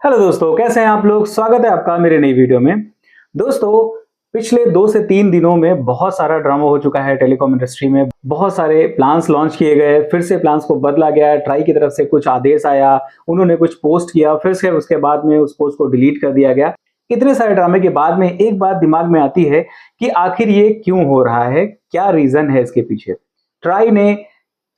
Hello दोस्तों, कैसे हैं आप लोग। स्वागत है आपका मेरे नई वीडियो में। दोस्तों, पिछले 2 से 3 दिनों में बहुत सारा ड्रामा हो चुका है टेलीकॉम इंडस्ट्री में। बहुत सारे प्लान्स लॉन्च किए गए, फिर से प्लान्स को बदला गया। ट्राई की तरफ से कुछ आदेश आया, उन्होंने कुछ पोस्ट किया, फिर से उसके बाद में उस पोस्ट को डिलीट कर दिया गया। इतने सारे ड्रामे के बाद में एक बात दिमाग में आती है कि आखिर ये क्यों हो रहा है, क्या रीजन है इसके पीछे। ट्राई ने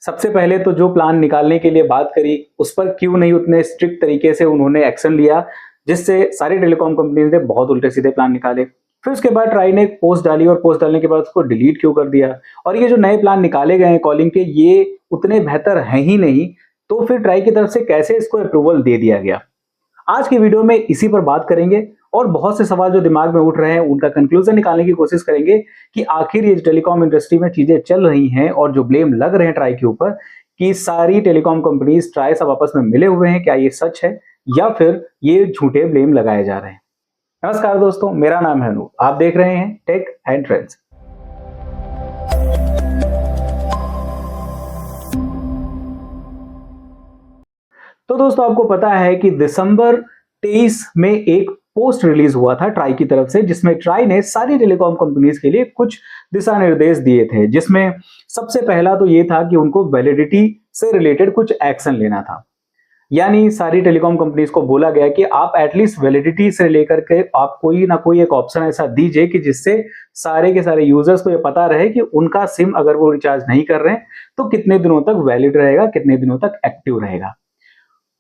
सबसे पहले तो जो प्लान निकालने के लिए बात करी, उस पर क्यों नहीं उतने स्ट्रिक्ट तरीके से उन्होंने एक्शन लिया, जिससे सारी टेलीकॉम कंपनीज ने बहुत उल्टे सीधे प्लान निकाले। फिर उसके बाद ट्राई ने एक पोस्ट डाली और पोस्ट डालने के बाद उसको डिलीट क्यों कर दिया। और ये जो नए प्लान निकाले गए हैं कॉलिंग के, ये उतने बेहतर हैं ही नहीं, तो फिर ट्राई की तरफ से कैसे इसको अप्रूवल दे दिया गया। आज की वीडियो में इसी पर बात करेंगे और बहुत से सवाल जो दिमाग में उठ रहे हैं उनका कंक्लूजन निकालने की कोशिश करेंगे कि आखिर ये टेलीकॉम इंडस्ट्री में चीजें चल रही हैं और जो ब्लेम लग रहे हैं ट्राई के ऊपर कि सारी टेलीकॉम कंपनीज ट्राई सब आपस में मिले हुए हैं, क्या ये सच है या फिर ये झूठे ब्लेम लगाए जा रहे हैं। नमस्कार दोस्तों, मेरा नाम है अनूप, आप देख रहे हैं टेक एंड ट्रेंड्स। तो दोस्तों, आपको पता है कि दिसंबर 23 में एक पोस्ट रिलीज हुआ था ट्राई की तरफ से, जिसमें ट्राई ने सारी टेलीकॉम कंपनीज के लिए कुछ दिशा निर्देश दिए थे। जिसमें सबसे पहला तो ये था कि उनको वैलिडिटी से रिलेटेड कुछ एक्शन लेना था। यानी सारी टेलीकॉम कंपनीज को बोला गया कि आप एटलीस्ट वैलिडिटी से लेकर के आप कोई ना कोई एक ऑप्शन ऐसा दीजिए कि जिससे सारे के सारे यूजर्स को ये पता रहे कि उनका सिम अगर वो रिचार्ज नहीं कर रहे हैं तो कितने दिनों तक वैलिड रहेगा, कितने दिनों तक एक्टिव रहेगा।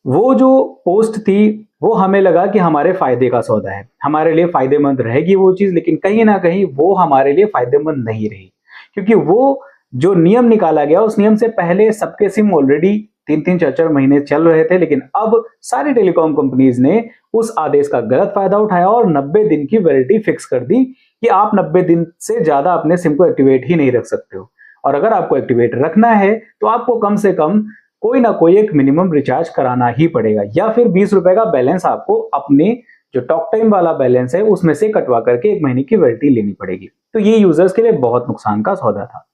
वो जो पोस्ट थी वो हमें लगा कि हमारे फायदे का सौदा है, हमारे लिए फायदेमंद रहेगी वो चीज, लेकिन कहीं ना कहीं वो हमारे लिए फायदेमंद नहीं रही। क्योंकि वो जो नियम निकाला गया, उस नियम से पहले सबके सिम ऑलरेडी 3-3 4-4 महीने चल रहे थे, लेकिन अब सारी टेलीकॉम कंपनीज ने उस आदेश का गलत फायदा उठाया और 90 दिन की वैलिडिटी फिक्स कर दी कि आप 90 दिन से ज्यादा अपने सिम को एक्टिवेट ही नहीं रख सकते हो। और अगर आपको एक्टिवेट रखना है तो आपको कम से कम कोई ना कोई एक मिनिमम रिचार्ज कराना ही पड़ेगा, या फिर 20 रुपए का बैलेंस आपको अपने जो टॉक टाइम वाला बैलेंस है उसमें से कटवा करके 1 महीने की वैलिडिटी लेनी पड़ेगी। तो ये यूजर्स के लिए बहुत नुकसान का सौदा था।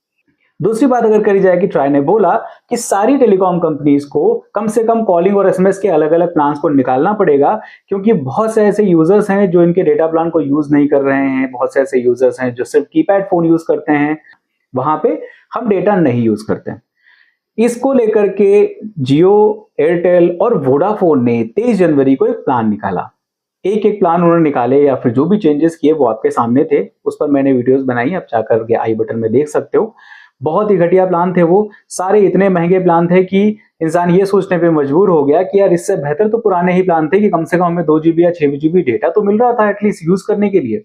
दूसरी बात अगर करी जाए कि ट्राई ने बोला कि सारी टेलीकॉम कंपनीज को कम से कम कॉलिंग और एसएमएस के अलग अलग प्लान्स को निकालना पड़ेगा, क्योंकि बहुत से ऐसे यूजर्स हैं जो इनके डेटा प्लान को यूज नहीं कर रहे हैं। बहुत से ऐसे यूजर्स हैं जो सिर्फ कीपैड फोन यूज करते हैं, वहां पे हम डेटा नहीं यूज करते हैं। इसको लेकर के जियो, एयरटेल और वोडाफोन ने 23 जनवरी को एक प्लान निकाला। एक एक प्लान उन्होंने निकाले या फिर जो भी चेंजेस किए वो आपके सामने थे, उस पर मैंने वीडियोस बनाई, आप जाकर के आई बटन में देख सकते हो। बहुत ही घटिया प्लान थे वो, सारे इतने महंगे प्लान थे कि इंसान ये सोचने पे मजबूर हो गया कि यार इससे बेहतर तो पुराने ही प्लान थे कि कम से कम हमें 2 GB या 6 GB डेटा तो मिल रहा था एटलीस्ट यूज करने के लिए।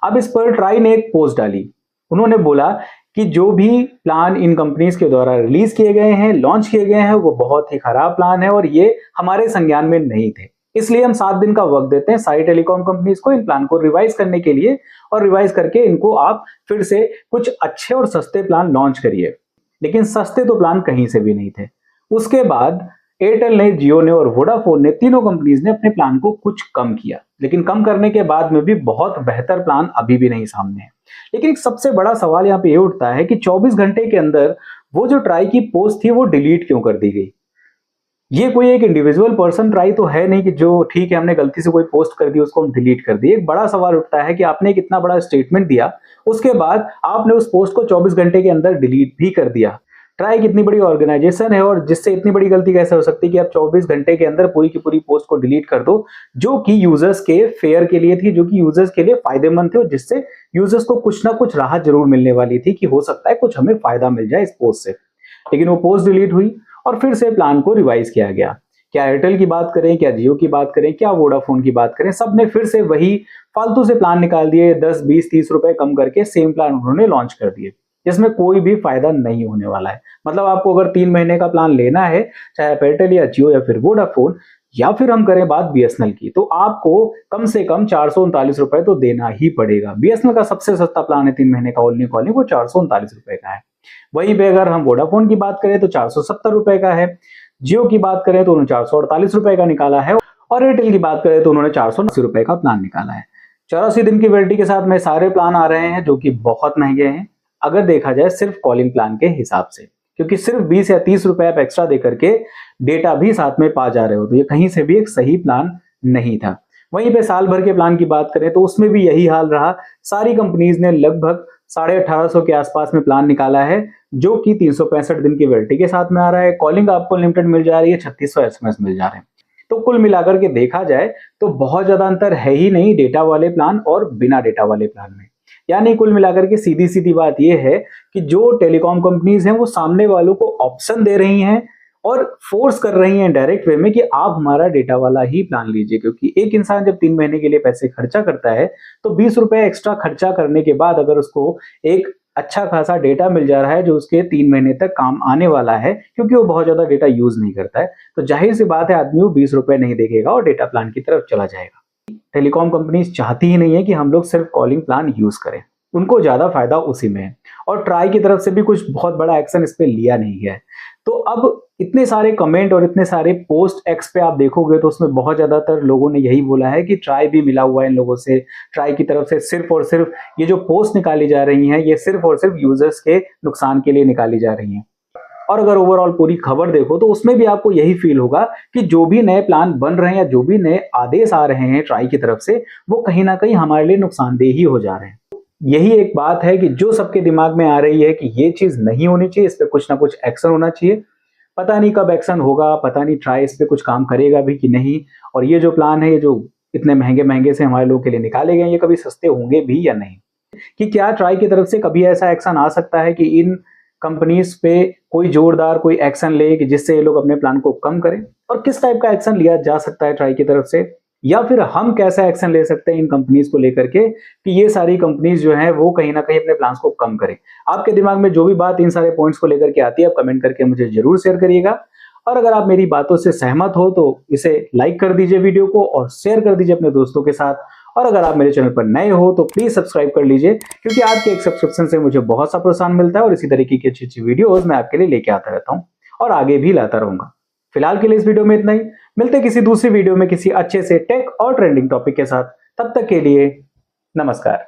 अब इस पर ट्राई ने एक पोस्ट डाली। उन्होंने बोला कि जो भी प्लान इन कंपनीज के द्वारा रिलीज किए गए हैं, लॉन्च किए गए हैं, वो बहुत ही खराब प्लान है और ये हमारे संज्ञान में नहीं थे। इसलिए हम 7 दिन का वक्त देते हैं सारी टेलीकॉम कंपनीज को इन प्लान को रिवाइज करने के लिए, और रिवाइज करके इनको आप फिर से कुछ अच्छे और सस्ते प्लान लॉन्च करिए। लेकिन सस्ते तो प्लान कहीं से भी नहीं थे। उसके बाद एयरटेल ने, जियो ने और वोडाफोन ने, तीनों कंपनीज ने अपने प्लान को कुछ कम किया, लेकिन कम करने के बाद में भी बहुत बेहतर प्लान अभी भी नहीं सामने है। लेकिन एक सबसे बड़ा सवाल यहाँ पे ये उठता है कि 24 घंटे के अंदर वो जो ट्राई की पोस्ट थी वो डिलीट क्यों कर दी गई। ये कोई एक इंडिविजुअल पर्सन ट्राई तो है नहीं कि जो ठीक है हमने गलती से कोई पोस्ट कर दी उसको हम डिलीट कर दिए। एक बड़ा सवाल उठता है कि आपने एक इतना बड़ा स्टेटमेंट दिया, उसके बाद आपने उस पोस्ट को 24 घंटे के अंदर डिलीट भी कर दिया। ट्राई कितनी बड़ी ऑर्गेनाइजेशन है और जिससे इतनी बड़ी गलती कैसे हो सकती है कि आप 24 घंटे के अंदर पूरी की पूरी पोस्ट को डिलीट कर दो, जो कि यूजर्स के फेयर के लिए थी, जो कि यूजर्स के लिए फायदेमंद थे और जिससे यूजर्स को कुछ ना कुछ राहत जरूर मिलने वाली थी कि हो सकता है कुछ हमें फायदा मिल जाए इस पोस्ट से। लेकिन वो पोस्ट डिलीट हुई और फिर से प्लान को रिवाइज किया गया। क्या एयरटेल की बात करें, क्या जियो की बात करें, क्या वोडाफोन की बात करें, सबने फिर से वही फालतू से प्लान निकाल दिए। 10, 20, 30 रुपए कम करके सेम प्लान उन्होंने लॉन्च कर दिए, जिसमें कोई भी फायदा नहीं होने वाला है। मतलब आपको अगर 3 महीने का प्लान लेना है, चाहे आप एयरटेल या जियो या फिर वोडाफोन, या फिर हम करें बात बीएसएनएल की, तो आपको कम से कम 439 रुपए तो देना ही पड़ेगा। बीएसएनएल का सबसे सस्ता प्लान है 3 महीने का ओनली कॉलिंग, वो 439 रुपए का है। वहीं पे अगर हम वोडाफोन की बात करें तो 470 रुपए का है। जियो की बात करें तो उन्होंने 448 रुपए का निकाला है, और एयरटेल की बात करें तो उन्होंने 480 रुपए का प्लान निकाला है। 84 दिन की वैलिडिटी के साथ में सारे प्लान आ रहे हैं, जो कि बहुत महंगे हैं अगर देखा जाए सिर्फ कॉलिंग प्लान के हिसाब से, क्योंकि सिर्फ 20 या 30 रुपए आप एक्स्ट्रा देकर के डेटा भी साथ में पा जा रहे हो, तो ये कहीं से भी एक सही प्लान नहीं था। वहीं पे साल भर के प्लान की बात करें तो उसमें भी यही हाल रहा। सारी कंपनीज ने लगभग 1850 के आसपास में प्लान निकाला है, जो कि 365 दिन की वैलिडिटी के साथ में आ रहा है। कॉलिंग आपको लिमिटेड मिल जा रही है, 3600 एसएमएस मिल जा रहे हैं। तो कुल मिलाकर के देखा जाए तो बहुत ज्यादा अंतर है ही नहीं डेटा वाले प्लान और बिना डेटा वाले प्लान में। यानी कुल मिलाकर के सीधी सीधी बात यह है कि जो टेलीकॉम कंपनीज हैं वो सामने वालों को ऑप्शन दे रही हैं और फोर्स कर रही हैं डायरेक्ट वे में कि आप हमारा डेटा वाला ही प्लान लीजिए, क्योंकि एक इंसान जब 3 महीने के लिए पैसे खर्चा करता है तो 20 रुपए एक्स्ट्रा खर्चा करने के बाद अगर उसको एक अच्छा खासा डेटा मिल जा रहा है जो उसके 3 महीने तक काम आने वाला है, क्योंकि वो बहुत ज्यादा डेटा यूज नहीं करता है, तो जाहिर सी बात है आदमी वो 20 रुपए नहीं देखेगा और डेटा प्लान की तरफ चला जाएगा। टेलीकॉम कंपनीज चाहती ही नहीं है कि हम लोग सिर्फ कॉलिंग प्लान यूज करें, उनको ज्यादा फायदा उसी में है। और ट्राई की तरफ से भी कुछ बहुत बड़ा एक्शन इस पे लिया नहीं गया है। तो अब इतने सारे कमेंट और इतने सारे पोस्ट एक्स पे आप देखोगे तो उसमें बहुत ज्यादातर लोगों ने यही बोला है कि ट्राई भी मिला हुआ है इन लोगों से। ट्राई की तरफ से सिर्फ और सिर्फ ये जो पोस्ट निकाली जा रही हैं ये सिर्फ और सिर्फ यूजर्स के नुकसान के लिए निकाली जा रही हैं। और अगर ओवरऑल पूरी खबर देखो तो उसमें भी आपको यही फील होगा कि जो भी नए प्लान बन रहे हैं या जो भी नए आदेश आ रहे हैं ट्राई की तरफ से, वो कहीं ना कहीं हमारे लिए नुकसानदेह ही हो जा रहे हैं। यही एक बात है कि जो सबके दिमाग में आ रही है कि ये चीज नहीं होनी चाहिए, इस पे कुछ ना कुछ एक्शन होना चाहिए। पता नहीं कब एक्शन होगा, पता नहीं ट्राई इस पे कुछ काम करेगा भी कि नहीं, और ये जो प्लान है, ये जो इतने महंगे महंगे से हमारे लोगों के लिए निकाले गए, ये कभी सस्ते होंगे भी या नहीं। कि क्या ट्राई की तरफ से कभी ऐसा एक्शन आ सकता है कि इन कंपनीज पे कोई जोरदार कोई एक्शन ले कि जिससे ये लोग अपने प्लान को कम करें, और किस टाइप का एक्शन लिया जा सकता है ट्राई की तरफ से, या फिर हम कैसा एक्शन ले सकते हैं इन कंपनीज को लेकर के कि ये सारी कंपनीज जो हैं वो कहीं ना कहीं अपने प्लान्स को कम करें। आपके दिमाग में जो भी बात इन सारे पॉइंट्स को लेकर के आती है आप कमेंट करके मुझे जरूर शेयर करिएगा। और अगर आप मेरी बातों से सहमत हो तो इसे लाइक कर दीजिए वीडियो को और शेयर कर दीजिए अपने दोस्तों के साथ। और अगर आप मेरे चैनल पर नए हो तो प्लीज सब्सक्राइब कर लीजिए, क्योंकि आपके एक सब्सक्रिप्शन से मुझे बहुत सा प्रोत्साहन मिलता है और इसी तरीके की अच्छी अच्छी वीडियोज मैं आपके लिए लेके आता रहता हूँ और आगे भी लाता रहूंगा। फिलहाल के लिए इस वीडियो में इतना ही। मिलते हैं किसी दूसरी वीडियो में किसी अच्छे से टेक और ट्रेंडिंग टॉपिक के साथ। तब तक के लिए नमस्कार।